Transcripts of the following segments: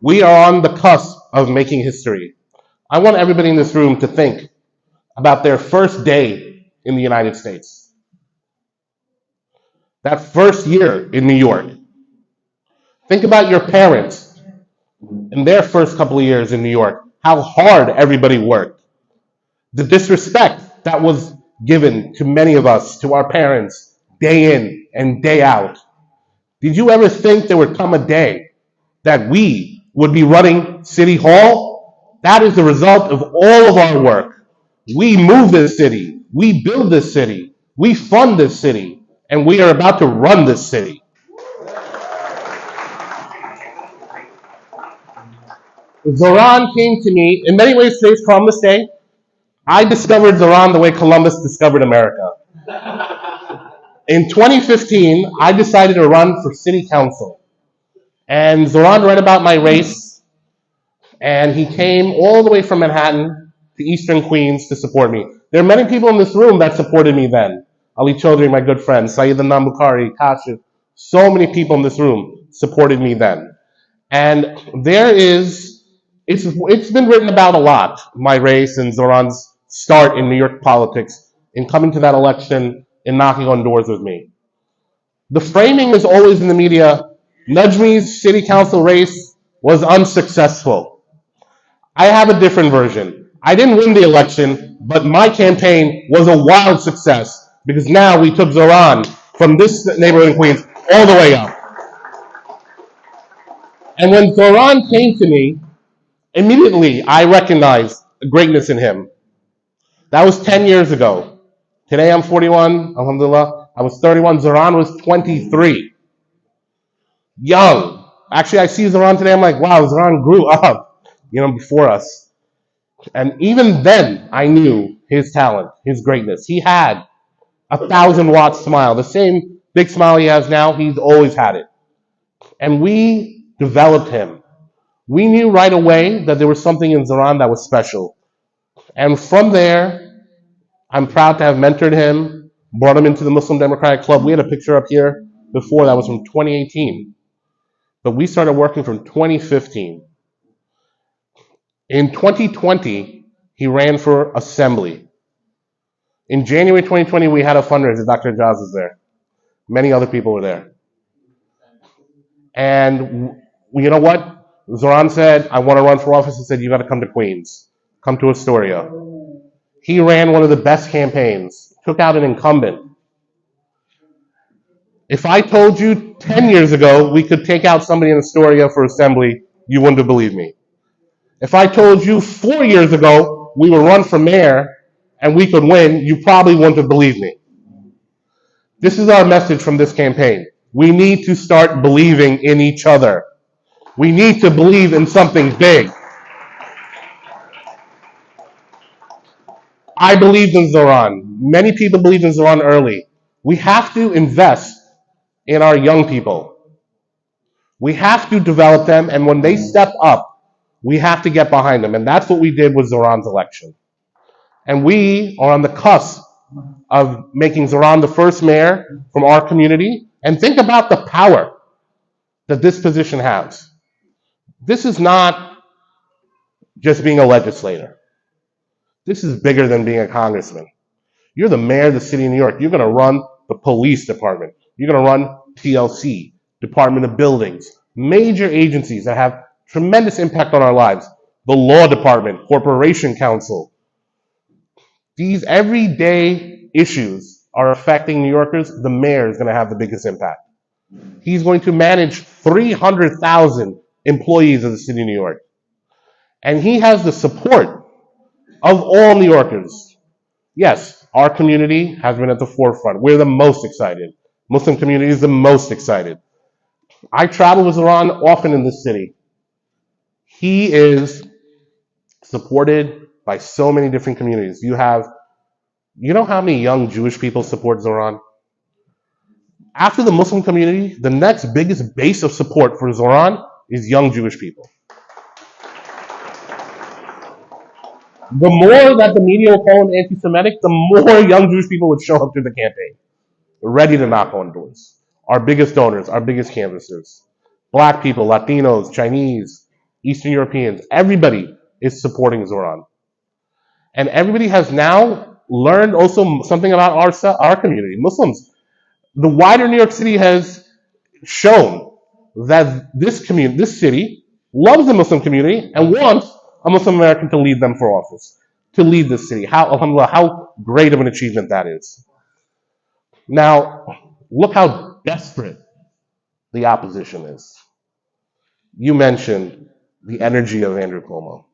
We are on the cusp of making history. I want everybody in this room to think about their first day in the United States. That first year in New York. Think about your parents in their first couple of years in New York, how hard everybody worked. The disrespect that was given to many of us, to our parents, day in and day out. Did you ever think there would come a day that we would be running City Hall? That is the result of all of our work. We move this city, we build this city, we fund this city, and we are about to run this city. Zoran came to me, in many ways today's Columbus Day. I discovered Zoran the way Columbus discovered America. In 2015, I decided to run for city council. And Zoran read about my race, and he came all the way from Manhattan to Eastern Queens to support me. There are many people in this room that supported me then. Ali Chaudhry, my good friend, Syed, Bukhari, Kashif, so many people in this room supported me then. And it's been written about a lot, my race and Zoran's start in New York politics, in coming to that election and knocking on doors with me. The framing is always in the media. Najmi's city council race was unsuccessful. I have a different version. I didn't win the election, but my campaign was a wild success because now we took Zoran from this neighborhood in Queens all the way up. And when Zoran came to me, immediately I recognized the greatness in him. That was 10 years ago. Today I'm 41, alhamdulillah. I was 31, Zoran was 23. Young. Actually, I see Zoran today, I'm like, wow, Zoran grew up, before us. And even then, I knew his talent, his greatness. He had a 1,000-watt smile. The same big smile he has now, he's always had it. And we developed him. We knew right away that there was something in Zoran that was special. And from there, I'm proud to have mentored him, brought him into the Muslim Democratic Club. We had a picture up here before, that was from 2018. But we started working from 2015. In 2020, he ran for assembly. In January 2020, we had a fundraiser. Dr. Jaz was there. Many other people were there. And you know what? Zoran said, I want to run for office. He said, you got to come to Queens. Come to Astoria. He ran one of the best campaigns. Took out an incumbent. If I told you 10 years ago we could take out somebody in Astoria for assembly, you wouldn't have believed me. If I told you 4 years ago we would run for mayor and we could win, you probably wouldn't have believed me. This is our message from this campaign. We need to start believing in each other. We need to believe in something big. I believed in Zoran. Many people believed in Zoran early. We have to invest in our young people. We have to develop them, and when they step up, we have to get behind them. And that's what we did with Zoran's election. And we are on the cusp of making Zoran the first mayor from our community. And think about the power that this position has. This is not just being a legislator. This is bigger than being a congressman. You're the mayor of the city of New York. You're going to run the police department. You're going to run TLC, Department of Buildings, major agencies that have tremendous impact on our lives. The law department, corporation council. These everyday issues are affecting New Yorkers. The mayor is going to have the biggest impact. He's going to manage 300,000 employees of the city of New York. And he has the support of all New Yorkers. Yes, our community has been at the forefront. We're the most excited. Muslim community is the most excited. I travel with Zoran often in this city. He is supported by so many different communities. You know how many young Jewish people support Zoran? After the Muslim community, the next biggest base of support for Zoran is young Jewish people. The more that the media will call him anti-Semitic, the more young Jewish people would show up to the campaign, ready to knock on doors. Our biggest donors, our biggest canvassers. Black people, Latinos, Chinese, Eastern Europeans, everybody is supporting Zoran. And everybody has now learned also something about our community, Muslims. The wider New York City has shown that this community, this city, loves the Muslim community and wants a Muslim American to lead them for office, to lead this city. Alhamdulillah, how great of an achievement that is. Now, look how desperate the opposition is. You mentioned the energy of Andrew Cuomo.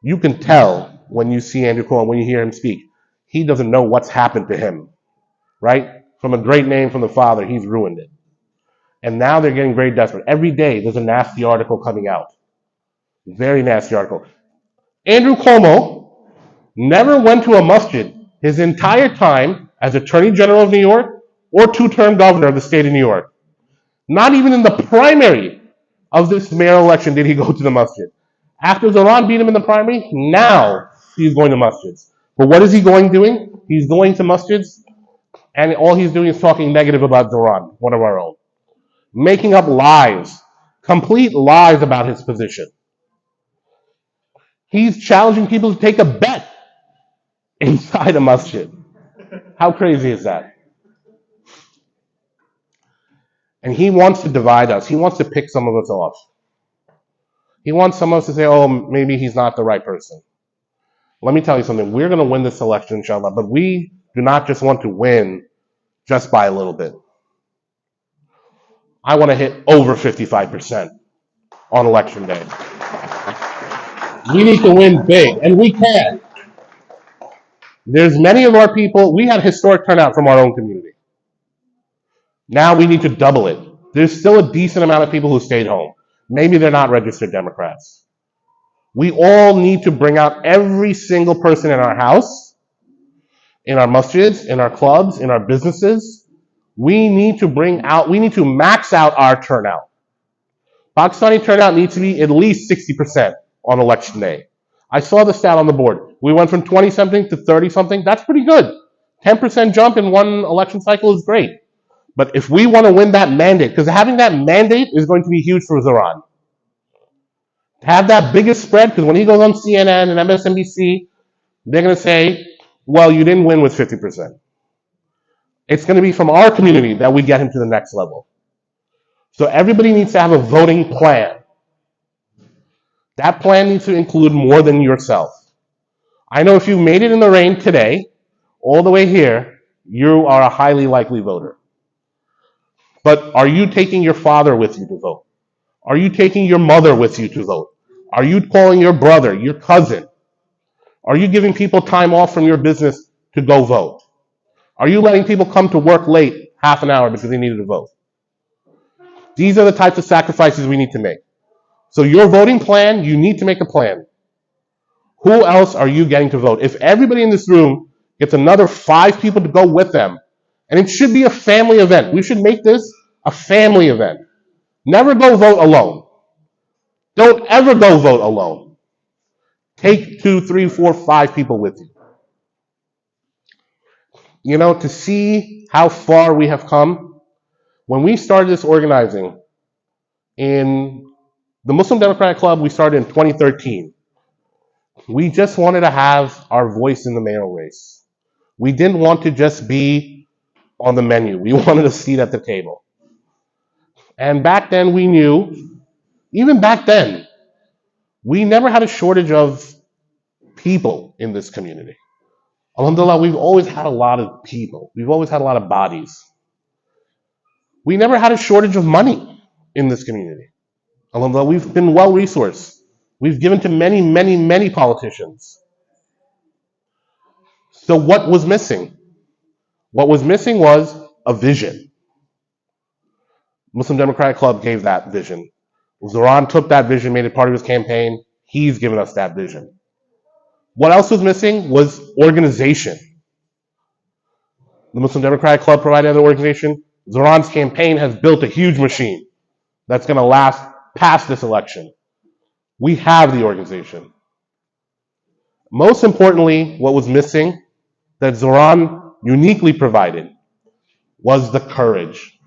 You can tell when you see Andrew Cuomo, when you hear him speak, he doesn't know what's happened to him, right? From a great name from the father, he's ruined it. And now they're getting very desperate. Every day there's a nasty article coming out. Very nasty article. Andrew Cuomo never went to a masjid his entire time as Attorney General of New York or two-term governor of the state of New York. Not even in the primary of this mayoral election did he go to the masjid. After Zoran beat him in the primary, now he's going to masjids. But what is he doing? He's going to masjids, and all he's doing is talking negative about Zoran, one of our own. Making up lies, complete lies about his position. He's challenging people to take a bet inside a masjid. How crazy is that? And he wants to divide us. He wants to pick some of us off. He wants some of us to say, oh, maybe he's not the right person. Let me tell you something. We're going to win this election, inshallah, but we do not just want to win just by a little bit. I want to hit over 55% on election day. We need to win big, and we can. There's many of our people, we had historic turnout from our own community. Now we need to double it. There's still a decent amount of people who stayed home. Maybe they're not registered Democrats. We all need to bring out every single person in our house, in our masjids, in our clubs, in our businesses. We need to max out our turnout. Pakistani turnout needs to be at least 60% on election day. I saw the stat on the board. We went from 20-something to 30-something. That's pretty good. 10% jump in one election cycle is great. But if we want to win that mandate, because having that mandate is going to be huge for Zoran. To have that biggest spread, because when he goes on CNN and MSNBC, they're going to say, well, you didn't win with 50%. It's going to be from our community that we get him to the next level. So everybody needs to have a voting plan. That plan needs to include more than yourself. I know if you made it in the rain today, all the way here, you are a highly likely voter. But are you taking your father with you to vote? Are you taking your mother with you to vote? Are you calling your brother, your cousin? Are you giving people time off from your business to go vote? Are you letting people come to work late half an hour because they needed to vote? These are the types of sacrifices we need to make. So your voting plan, you need to make a plan. Who else are you getting to vote? If everybody in this room gets another 5 people to go with them, and it should be a family event. We should make this a family event. Never go vote alone. Don't ever go vote alone. Take 2, 3, 4, 5 people with you. You know, to see how far we have come, when we started this organizing in the Muslim Democratic Club, we started in 2013. We just wanted to have our voice in the mayoral race. We didn't want to just be on the menu. We wanted a seat at the table. And back then we knew, even back then, we never had a shortage of people in this community. Alhamdulillah, we've always had a lot of people. We've always had a lot of bodies. We never had a shortage of money in this community. Alhamdulillah, we've been well-resourced. We've given to many, many, many politicians. So what was missing? What was missing was a vision. Muslim Democratic Club gave that vision. Zoran took that vision, made it part of his campaign. He's given us that vision. What else was missing was organization. The Muslim Democratic Club provided the organization. Zoran's campaign has built a huge machine that's going to last past this election. We have the organization. Most importantly, what was missing that Zoran uniquely provided was the courage.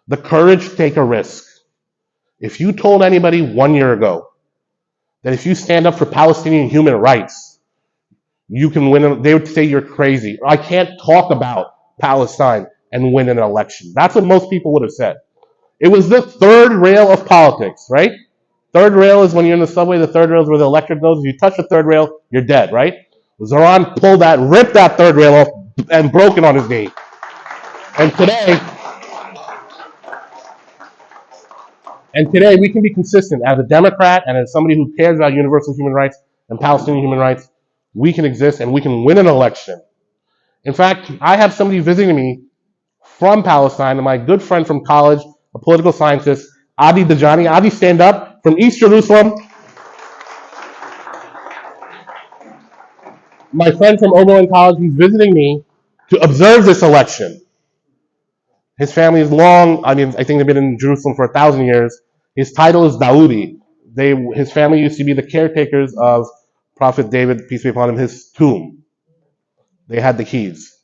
The courage to take a risk. If you told anybody 1 year ago that if you stand up for Palestinian human rights, you can win, they would say you're crazy. I can't talk about Palestine and win an election. That's what most people would have said. It was the third rail of politics, right? Third rail is when you're in the subway, the third rail is where the electric goes. If you touch the third rail, you're dead, right? Zoran pulled that, ripped that third rail off, and broke it on his knee. And today we can be consistent as a Democrat and as somebody who cares about universal human rights and Palestinian human rights. We can exist and we can win an election. In fact, I have somebody visiting me from Palestine, and my good friend from college, a political scientist, Adi Dajani. Adi, stand up, from East Jerusalem. My friend from Oberlin College, he's visiting me to observe this election. His family is long, I think they've been in Jerusalem for 1,000 years. His title is Daudi. His family used to be the caretakers of Prophet David, peace be upon him, his tomb. They had the keys.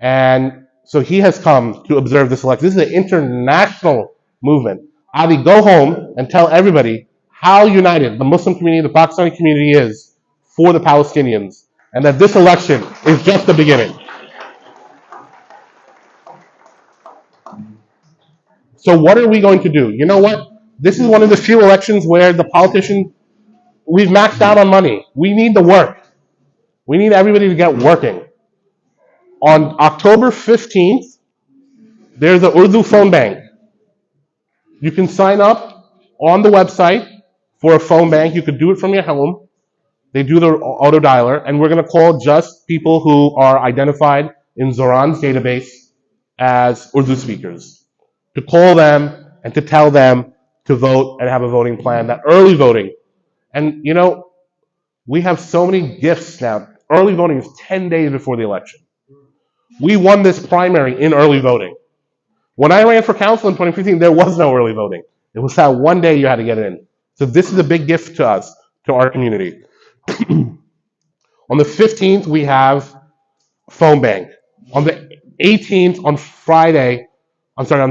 And so he has come to observe this election. This is an international movement. Adi, go home and tell everybody how united the Muslim community, the Pakistani community is for the Palestinians, and that this election is just the beginning. So what are we going to do? You know what? This is one of the few elections where the politicians, we've maxed out on money. We need the work. We need everybody to get working. On October 15th, there's an Urdu phone bank. You can sign up on the website for a phone bank. You could do it from your home. They do the auto dialer, and we're going to call just people who are identified in Zoran's database as Urdu speakers, to call them and to tell them to vote and have a voting plan, that early voting. And you know, we have so many gifts now. Early voting is 10 days before the election. We won this primary in early voting. When I ran for council in 2015, there was no early voting. It was that one day you had to get in. So this is a big gift to us, to our community. On the 15th, we have phone bank. On the 18th, on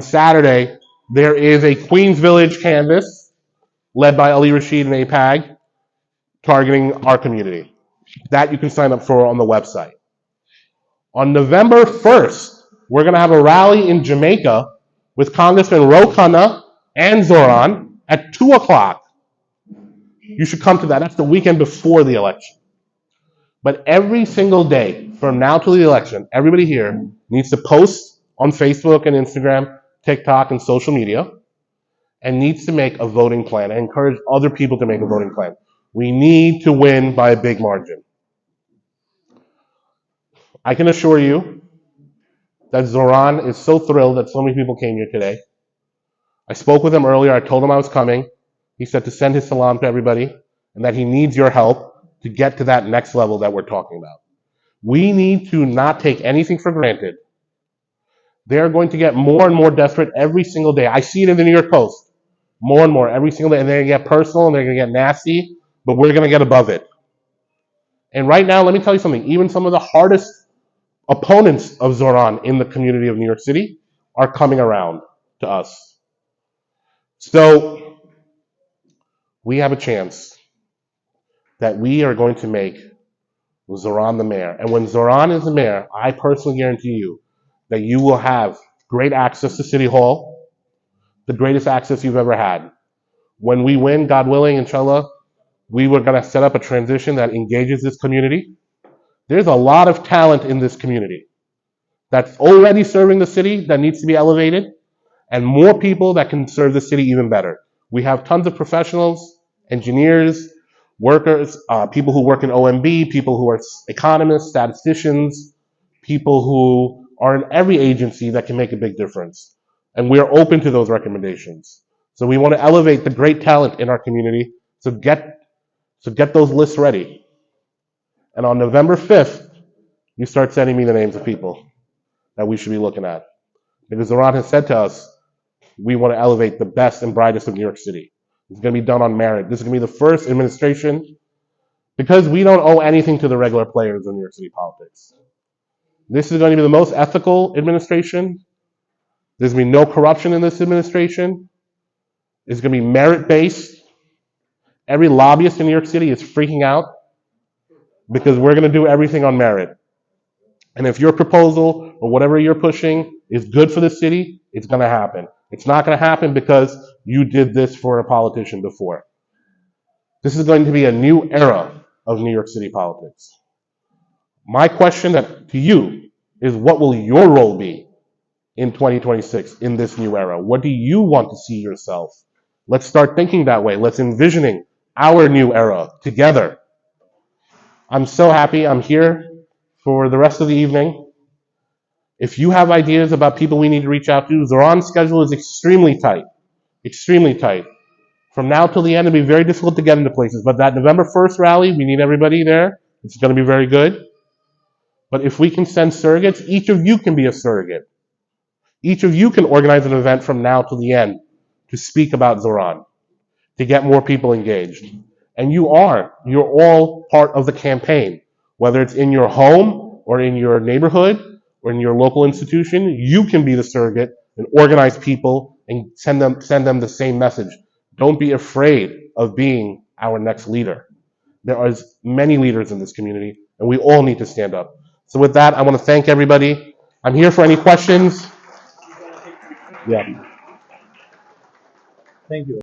Saturday, there is a Queens Village canvass led by Ali Rashid and APAG targeting our community. That you can sign up for on the website. On November 1st, we're going to have a rally in Jamaica with Congressman Ro Khanna and Zoran at 2 o'clock. You should come to that. That's the weekend before the election. But every single day from now till the election, everybody here needs to post on Facebook and Instagram, TikTok, and social media, and needs to make a voting plan. I encourage other people to make a voting plan. We need to win by a big margin. I can assure you that Zoran is so thrilled that so many people came here today. I spoke with him earlier. I told him I was coming. He said to send his salam to everybody and that he needs your help to get to that next level that we're talking about. We need to not take anything for granted. They're going to get more and more desperate every single day. I see it in the New York Post. More and more every single day. And they're going to get personal and they're going to get nasty, but we're going to get above it. And right now, let me tell you something. Even some of the hardest opponents of Zoran in the community of New York City are coming around to us. So we have a chance that we are going to make Zoran the mayor. And when Zoran is the mayor, I personally guarantee you that you will have great access to City Hall, the greatest access you've ever had. When we win, God willing, inshallah, we were going to set up a transition that engages this community. There's a lot of talent in this community that's already serving the city that needs to be elevated, and more people that can serve the city even better. We have tons of professionals, engineers, workers, people who work in OMB, people who are economists, statisticians, people who are in every agency that can make a big difference. And we are open to those recommendations. So we want to elevate the great talent in our community. So get those lists ready. And on November 5th, you start sending me the names of people that we should be looking at. Because Zoran has said to us, we want to elevate the best and brightest of New York City. It's going to be done on merit. This is going to be the first administration, because we don't owe anything to the regular players in New York City politics. This is going to be the most ethical administration. There's going to be no corruption in this administration. It's going to be merit-based. Every lobbyist in New York City is freaking out because we're going to do everything on merit. And if your proposal or whatever you're pushing is good for the city, it's going to happen. It's not going to happen because you did this for a politician before. This is going to be a new era of New York City politics. My question to you is, what will your role be in 2026 in this new era? What do you want to see yourself? Let's start thinking that way. Let's envisioning our new era together. I'm so happy I'm here for the rest of the evening. If you have ideas about people we need to reach out to, Zoran's schedule is extremely tight. Extremely tight. From now till the end, it'll be very difficult to get into places. But that November 1st rally, we need everybody there. It's going to be very good. But if we can send surrogates, each of you can be a surrogate. Each of you can organize an event from now till the end to speak about Zoran, to get more people engaged. And you're all part of the campaign. Whether it's in your home or in your neighborhood or in your local institution, you can be the surrogate and organize people and send them the same message. Don't be afraid of being our next leader. There are many leaders in this community, and we all need to stand up. So with that, I want to thank everybody. I'm here for any questions. Yeah. Thank you.